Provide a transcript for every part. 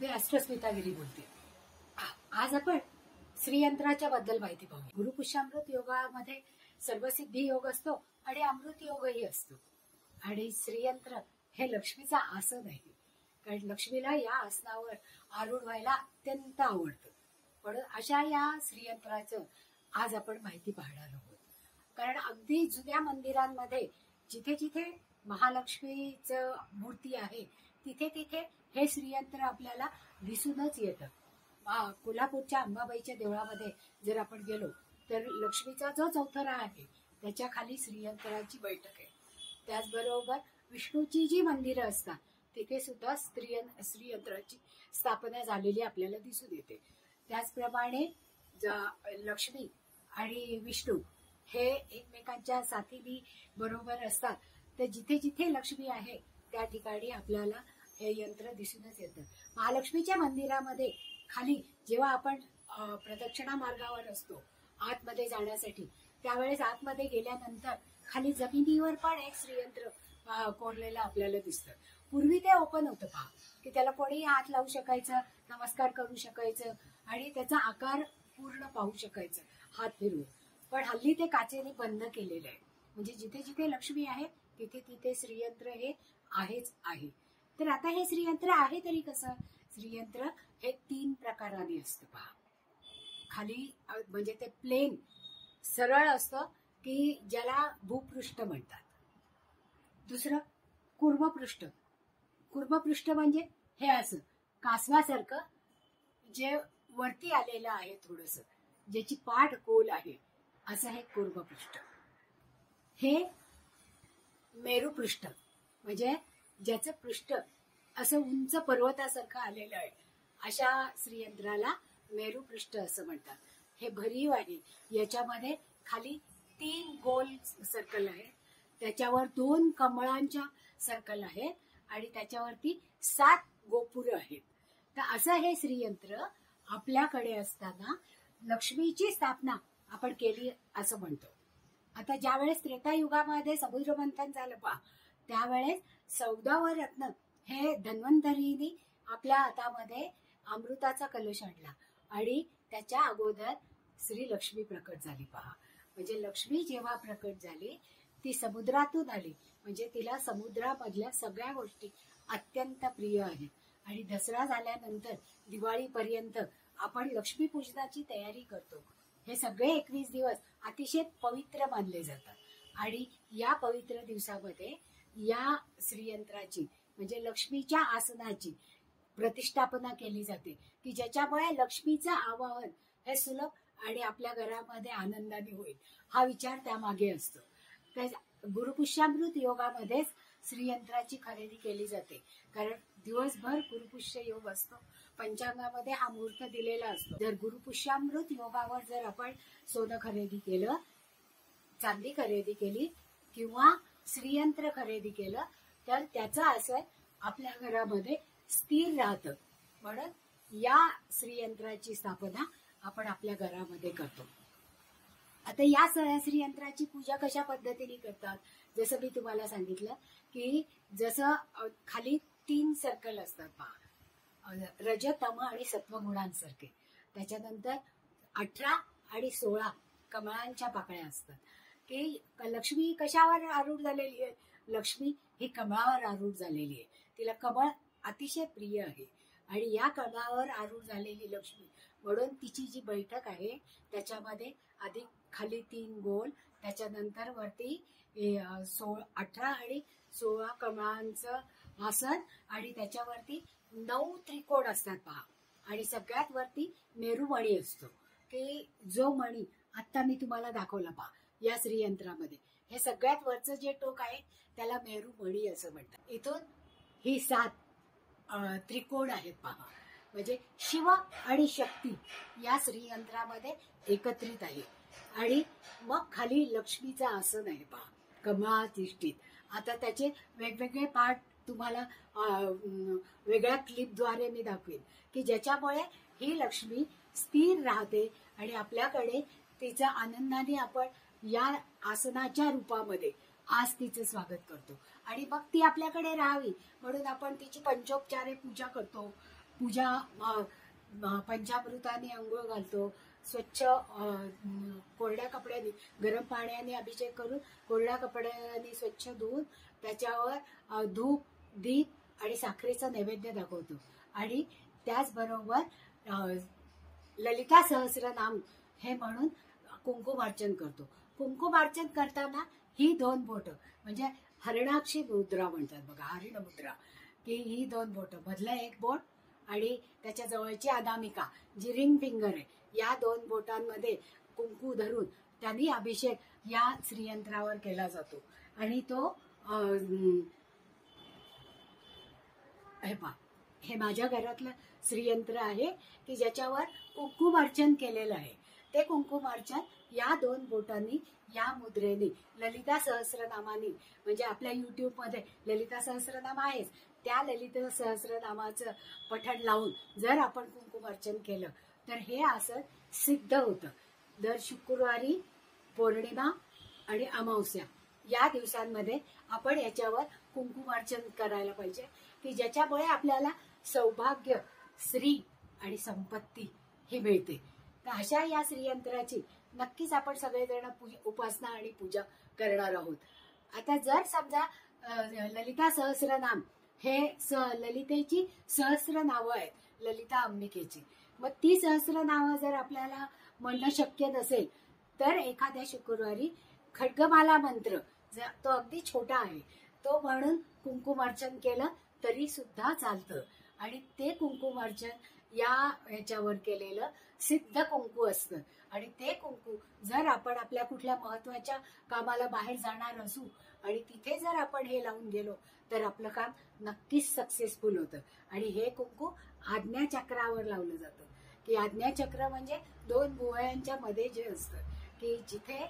मी अस्त्रस्मितागिरी बोलते. आज आपण श्रीयंत्राच्या बद्दल माहिती पाहूया. गुरुपुष्यामृत योगामध्ये सर्वसिद्धी योग असतो आणि अमृत योगही असतो. आणि श्रीयंत्र हे लक्ष्मीचा आसन आहे, कारण लक्ष्मीला या आसनावर आरूढ व्हायला अत्यंत आवडतं. पण अशा या श्रीयंत्राचं आज आपण माहिती पाहणार आहोत. कारण अगदी जुन्या मंदिरांमध्ये जिथे जिथे महालक्ष्मीचं मूर्ती आहे तिथे तिथे हे श्रीयंत्र आपल्याला दिसूनच येतं. कोल्हापूरच्या अंबाबाईच्या देवळामध्ये जर आपण गेलो तर लक्ष्मीचा जो चौथरा आहे त्याच्या खाली श्रीयंत्राची बैठक आहे. त्याचबरोबर विष्णूची जी मंदिरं असतात तिथे सुद्धा श्रीयंत्राची स्थापना झालेली आपल्याला दिसून येते. त्याचप्रमाणे लक्ष्मी आणि विष्णू हे एकमेकांच्या साथीनी बरोबर असतात. तर जिथे जिथे लक्ष्मी आहे त्या ठिकाणी आपल्याला हे यंत्र दिसूनच येतं. महालक्ष्मीच्या मंदिरामध्ये खाली जेव्हा आपण प्रदक्षिणा मार्गावर असतो आतमध्ये जाण्यासाठी, त्यावेळेस आतमध्ये गेल्यानंतर खाली जमिनीवर पण एक श्रीयंत्र कोरलेलं आपल्याला दिसतं. पूर्वी ते ओपन होतं पहा, की त्याला कोणीही हात लावू शकायचं, नमस्कार करू शकायचं आणि त्याचा आकार पूर्ण पाहू शकायचं हात फिरवून. पण हल्ली ते काचेने बंद केलेलं आहे. म्हणजे जिथे जिथे लक्ष्मी आहे तिथे तिथे श्रीयंत्र हे आहेच आहे. तर आता हे श्रीयंत्र आहे तरी कसं? श्रीयंत्र हे 3 प्रकाराने असतं पहा. खाली म्हणजे ते प्लेन सरळ असतं की ज्याला भूपृष्ठ म्हणतात. दुसरं कूर्मपृष्ठ. कूर्मपृष्ठ म्हणजे हे असं कासवासारखं जे वरती आलेलं आहे, थोडस ज्याची पाठ गोल आहे, असं हे कूर्मपृष्ठ. हे मेरुपृष्ठ म्हणजे ज्याचं पृष्ठ असं उंच पर्वतासारखं आलेलं आहे, अशा श्रीयंत्राला मेरुपृष्ठ असं म्हणतात. हे भरीव आहे. याच्यामध्ये खाली 3 गोल सर्कल आहेत, त्याच्यावर 2 कमळांच्या सर्कल आहेत आणि त्याच्यावरती 7 गोपुर आहेत. तर असं हे श्रीयंत्र आपल्याकडे असताना लक्ष्मीची स्थापना आपण केली असं म्हणतो. आता ज्यावेळेस त्रेतायुगामध्ये समुद्र मंथन झालं पहा, त्यावेळेस 14व रत्न हे धन्वंतरीने आपल्या हातामध्ये अमृताचा कलश आणला आणि त्याच्या अगोदर श्री लक्ष्मी प्रकट झाली पहा. म्हणजे लक्ष्मी जेव्हा प्रकट झाली ती समुद्रातून आली, म्हणजे तिला समुद्रामधल्या सगळ्या गोष्टी अत्यंत प्रिय आहेत. आणि दसरा झाल्यानंतर दिवाळीपर्यंत आपण लक्ष्मी पूजनाची तयारी करतो. हे सगळे 21 दिवस अतिशय पवित्र मानले जातात. आणि या पवित्र दिवसामध्ये या श्रीयंत्राची म्हणजे लक्ष्मीच्या आसनाची प्रतिष्ठापना केली जाते, की ज्याच्यामुळे लक्ष्मीचं आवाहन हे सुलभ आणि आपल्या घरामध्ये आनंदाने होईल, हा विचार त्यामागे असतो. तर गुरुपुष्यामृत योगामध्येच श्रीयंत्राची खरेदी केली जाते, कारण दिवसभर गुरुपुष्य योग असतो. पंचांगामध्ये हा मुहूर्त दिलेला असतो. जर गुरुपुष्यामृत योगावर जर आपण सोनं खरेदी केलं, चांदी खरेदी केली किंवा श्रीयंत्र खरेदी केलं तर त्याचं असर आपल्या घरामध्ये स्थिर राहतं. म्हणून या श्रीयंत्राची स्थापना आपण आपल्या घरामध्ये करतो. आता या श्रीयंत्राची पूजा कशा पद्धतीने करतात? जसं मी तुम्हाला सांगितलं की जसं खाली 3 सर्कल असतात पहा, रज, तम आणि सत्वगुणांसारखे. त्याच्यानंतर 18 आणि 16 कमळांच्या पाकळ्या असतात. की लक्ष्मी कशावर आरूढ झालेली आहे? लक्ष्मी ही कमळावर आरूढ झालेली आहे. तिला कमळ अतिशय प्रिय आहे आणि या कमळावर आरूढ झालेली लक्ष्मी म्हणून तिची जी बैठक आहे त्याच्यामध्ये आधी खाली 3 गोल, त्याच्यानंतर वरती 18 आणि 16 कमळांचं आसन आणि त्याच्यावरती 9 त्रिकोण असतात पहा. आणि सगळ्यात वरती मेरुमणी असतो, की जो मणी आता मी तुम्हाला दाखवला पहा या श्रीयंत्रामध्ये. हे सगळ्यात वरचं जे टोक आहे त्याला मेरुमणी असं म्हणतात. इथून ही 7 त्रिकोण आहेत पहा, म्हणजे शिव आणि शक्ती या श्रीयंत्रामध्ये एकत्रित आहे. आणि मग खाली लक्ष्मीचं आसन आहे पहा, कमळाधिष्ठित. आता त्याचे वेगवेगळे पार्ट तुम्हाला वेगळ्या क्लिपद्वारे मी दाखवेन, की ज्याच्यामुळे ही लक्ष्मी स्थिर राहते आणि आपल्याकडे तिचा आनंदाने आपण या आसनाच्या रूपामध्ये आज तिचं स्वागत करतो. आणि मग ती आपल्याकडे राहावी म्हणून आपण तिची पंचोपचारे पूजा करतो. पूजा पंचामृताने आंघोळ घालतो, स्वच्छ कोरड्या कपड्याने गरम पाण्याने अभिषेक करून कोरड्या कपड्याने स्वच्छ धुवून त्याच्यावर धूप दीप आणि साखरेचा नैवेद्य दाखवतो. आणि त्याचबरोबर ललिता सहस्रनाम हे म्हणून कुंकुमार्चन करतो. कुंकुमार्चन करताना ही 2 बोटं म्हणजे हरणाक्षी मुद्रा म्हणतात बघा, हरिण मुद्रा, की ही 2 बोटं, मधलं एक बोट आणि त्याच्या जवळची अनामिका जी रिंग फिंगर आहे, या 2 बोटांमध्ये कुंकू धरून त्यांनी अभिषेक या श्रीयंत्रावर केला जातो. आणि तो हे माझ्या घरातलं श्रीयंत्र आहे की ज्याच्यावर कुंकुमार्चन केलेलं आहे. ते कुंकुमार्चन या 2 बोटांनी या मुद्रेने ललिता सहस्रनामानी, म्हणजे आपल्या युट्यूबमध्ये ललिता सहस्रनाम आहेच, त्या ललिता सहस्रनामाचं पठण लावून जर आपण कुंकुमार्चन केलं तर हे असं सिद्ध होतं. दर शुक्रवारी, पौर्णिमा आणि अमावस्या या दिवसांमध्ये आपण याच्यावर कुंकुमार्चन करायला पाहिजे की ज्याच्यामुळे आपल्याला सौभाग्य, श्री आणि संपत्ती ही मिळते. तर अशा या श्रीयंत्राची नक्कीच आपण सगळेजण उपासना आणि पूजा करणार आहोत. आता जर समजा ललिता सहस्रनाम हे ललितेची सहस्र नावं आहेत ललिता अंबिकेची, मग ती सहस्र नावं जर आपल्याला म्हणणं शक्य नसेल तर एखाद्या शुक्रवारी खड्गमाला मंत्र, तो अगदी छोटा आहे, तो म्हणून कुंकुमार्चन केलं तरी सुद्धा चालतं. आणि ते कुंकुमार्चन या ह्याच्यावर केलेलं सिद्ध कुंकू असतं. आणि ते कुंकू जर आपण आपल्या कुठल्या महत्वाच्या कामाला बाहेर जाणार असू आणि तिथे जर आपण हे लावून गेलो तर आपलं काम नक्कीच सक्सेसफुल होतं. आणि हे कुंकू आज्ञाचक्रावर लावलं जातं, की आज्ञाचक्र म्हणजे 2 भुवयांच्या मध्ये जे असतं की जिथे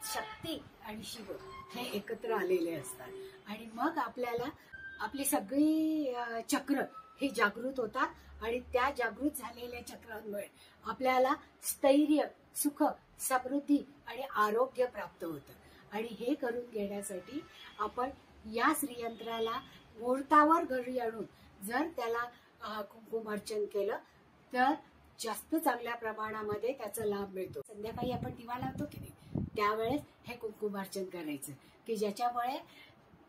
शक्ती आणि शिव हे एकत्र आलेले असतात. आणि मग आपल्याला आपली सगळी चक्र हे जागृत होतात आणि त्या जागृत झालेल्या चक्रांमुळे आपल्याला स्थैर्य, सुख, समृद्धी आणि आरोग्य प्राप्त होतं. आणि हे करून घेण्यासाठी आपण या श्रीयंत्राला मुहूर्तावर घरी आणून जर त्याला कुंकुमार्चन केलं तर जास्त चांगल्या प्रमाणामध्ये त्याचा लाभ मिळतो. संध्याकाळी आपण दिवा लावतो की नाही, त्यावेळेस हे कुंकुमार्चन करायचं की ज्याच्यामुळे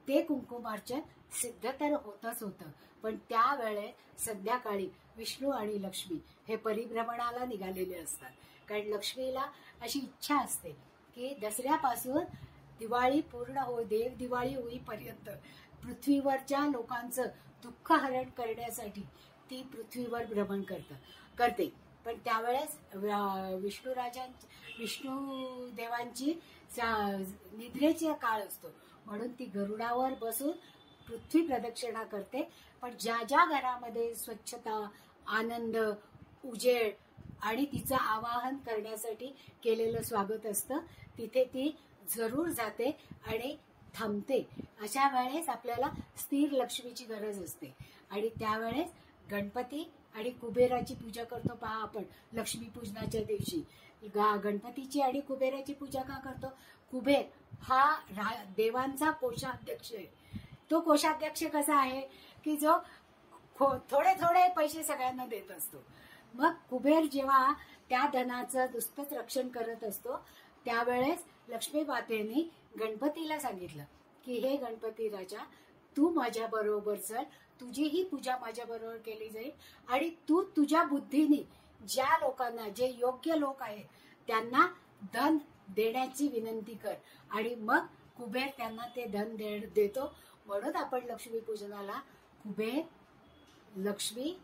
ते कुंकुमार्चन सिद्ध तर होतच होतं, पण त्यावेळेस संध्याकाळी विष्णू आणि लक्ष्मी हे परिभ्रमणाला निघालेले असतात. कारण लक्ष्मीला अशी इच्छा असते की दसऱ्यापासून दिवाळी पूर्ण देव दिवाळी होईपर्यंत पृथ्वीवरच्या लोकांचं दुःख हरण करण्यासाठी ती पृथ्वीवर भ्रमण करते. पण त्यावेळेस विष्णू देवांची निद्रेचा काळ असतो, म्हणून ती गरुडावर बसून पृथ्वी प्रदक्षिणा करते. पण ज्या ज्या घरामध्ये स्वच्छता, आनंद, उजेड आणि तिचं आवाहन करण्यासाठी केलेलं स्वागत असतं तिथे ती जरूर जाते आणि थांबते. अशा वेळेस आपल्याला स्थिर लक्ष्मीची गरज असते. आणि त्यावेळेस गणपती आणि कुबेराची पूजा करतो पहा आपण लक्ष्मीपूजनाच्या दिवशी. गणपतीची आणि कुबेराची पूजा का करतो? कुबेर हा देवांचा कोषाध्यक्ष आहे. तो कोषाध्यक्ष कसा आहे की जो थोडे थोडे पैसे सगळ्यांना देत असतो. मग कुबेर जेव्हा त्या धनाचं नुसतंच रक्षण करत असतो त्यावेळेस लक्ष्मी मातेने गणपतीला सांगितलं की हे गणपती राजा, तू माझ्या बरोबर चल, तुझी ही पूजा माझ्या बरोबर केली जाईल आणि तू तुझ्या बुद्धीने ज्या लोकांना, जे योग्य लोक आहेत त्यांना धन देण्याची विनंती कर. आणि मग कुबेर त्यांना ते धन देतो. म्हणून आपण लक्ष्मी पूजनाला कुबेर, लक्ष्मी,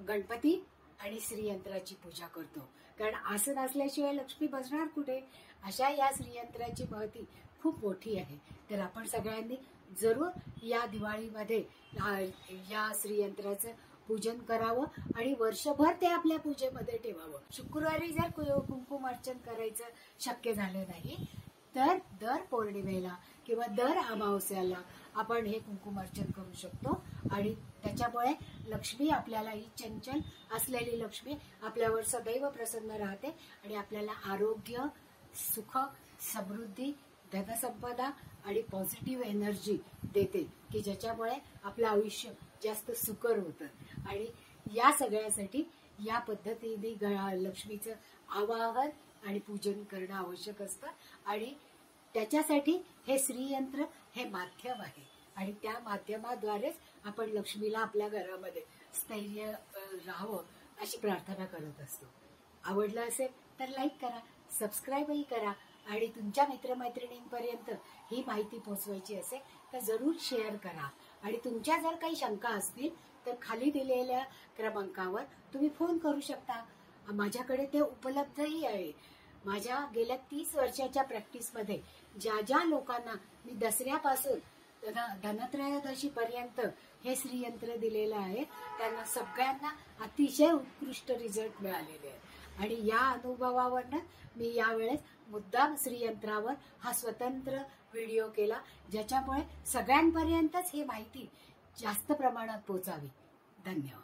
गणपती आणि श्रीयंत्राची पूजा करतो. कारण असं नसल्याशिवाय लक्ष्मी बसणार कुठे? अशा या श्रीयंत्राची महती खूप मोठी आहे. तर आपण सगळ्यांनी जरूर या दिवाळीमध्ये या श्रीयंत्राचं पूजन करावं आणि वर्षभर ते आपल्या पूजेमध्ये ठेवावं. शुक्रवारी जर कुंकुमार्चन करायचं शक्य झालं नाही तर दर पौर्णिमेला किंवा दर अमावस्याला आपण हे कुंकुमार्चन करू शकतो. आणि त्याच्यामुळे लक्ष्मी आपल्याला, ही चंचल असलेली लक्ष्मी आपल्यावर सदैव प्रसन्न राहते आणि आपल्याला आरोग्य, सुख, समृद्धी, धनसंपदा आणि पॉझिटिव्ह एनर्जी देते की ज्याच्यामुळे आपलं आयुष्य जास्त सुकर होतं. आणि या सगळ्यासाठी या पद्धतीने लक्ष्मीचं आवाहन आणि पूजन करणं आवश्यक असतं आणि त्याच्यासाठी हे श्रीयंत्र हे माध्यम आहे आणि त्या माध्यमाद्वारेच आपण लक्ष्मीला आपल्या घरामध्ये स्थैर्य राहावं अशी प्रार्थना करत असतो. आवडलं असेल तर लाईक करा, सबस्क्राईबही करा आणि तुमच्या मित्रमैत्रिणींपर्यंत ही माहिती पोहोचवायची असेल तर जरूर शेअर करा. आणि तुमच्या जर काही शंका असतील तर खाली दिलेल्या क्रमांकावर तुम्ही फोन करू शकता. माझ्याकडे ते उपलब्धही आहे. माझ्या गेल्या 30 वर्षाच्या प्रॅक्टिसमध्ये ज्या ज्या लोकांना मी दसऱ्यापासून धनत्रयोदशी पर्यंत हे श्रीयंत्र दिलेलं आहे त्यांना सगळ्यांना अतिशय उत्कृष्ट रिझल्ट मिळालेले आहेत. आणि या अनुभवावरनं मी यावेळेस मुद्दाम श्रीयंत्रावर हा स्वतंत्र व्हिडिओ केला ज्याच्यामुळे सगळ्यांपर्यंतच ही माहिती जास्त प्रमाणात पोहोचावी. धन्यवाद.